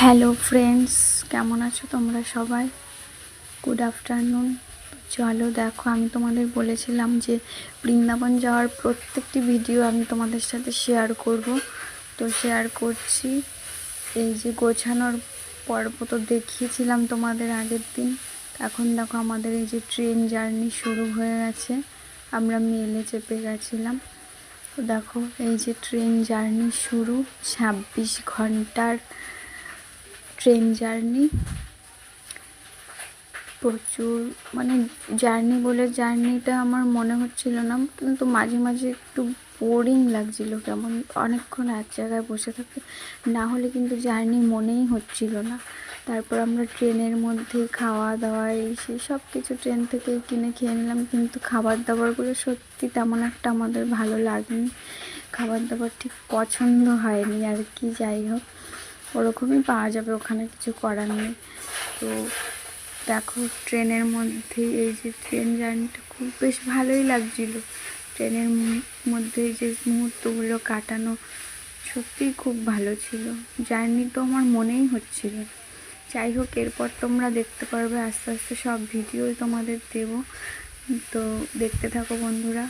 Hello friends, কেমন আছো তোমরা সবাই? Good afternoon. চলো দেখো, আমি তোমাদের বলেছিলাম যে বৃন্দাবন যাওয়ার প্রত্যেকটি ভিডিও আমি তোমাদের সাথে শেয়ার করব, তো শেয়ার করছি। এই যে গোছানোর পর্ব তো দেখিয়েছিলাম তোমাদের আগের দিন। এখন দেখো আমাদের এই যে ট্রেন জার্নি শুরু হয়ে গেছে। আমরা মেলে চেপে গেছিলাম। তো দেখো এই যে ট্রেন জার্নি শুরু, 26 ঘন্টার ট্রেন জার্নি। প্রচুর মানে জার্নি বলে জার্নিটা আমার মনে হচ্ছিল না, কিন্তু মাঝে মাঝে একটু বোরিং লাগছিল, কেমন অনেকক্ষণ এক জায়গায় বসে থাকতে না হলে কিন্তু জার্নি মনেই হচ্ছিল না। তারপর আমরা ট্রেনের মধ্যে খাওয়া দাওয়া সেই সব কিছু ট্রেন থেকেই কিনে খেয়ে নিলাম, কিন্তু খাবার দাবারগুলো সত্যি তেমন একটা আমাদের ভালো লাগেনি। খাবার দাবার ঠিক পছন্দ হয়নি আর কি। যাই হোক, ওরকমই পাওয়া যাবে, ওখানে কিছু করার নেই। তো দেখো ট্রেনের মধ্যে এই যে ট্রেন জার্নিটা খুব বেশ ভালোই লাগছিল। ট্রেনের মধ্যে যে মুহূর্তগুলো কাটানো সত্যিই খুব ভালো ছিল। জার্নি তো আমার মনেই হচ্ছিল। যাই হোক, এরপর তোমরা দেখতে পারবে আস্তে আস্তে সব ভিডিও তোমাদের দেব, তো দেখতে থাকো বন্ধুরা।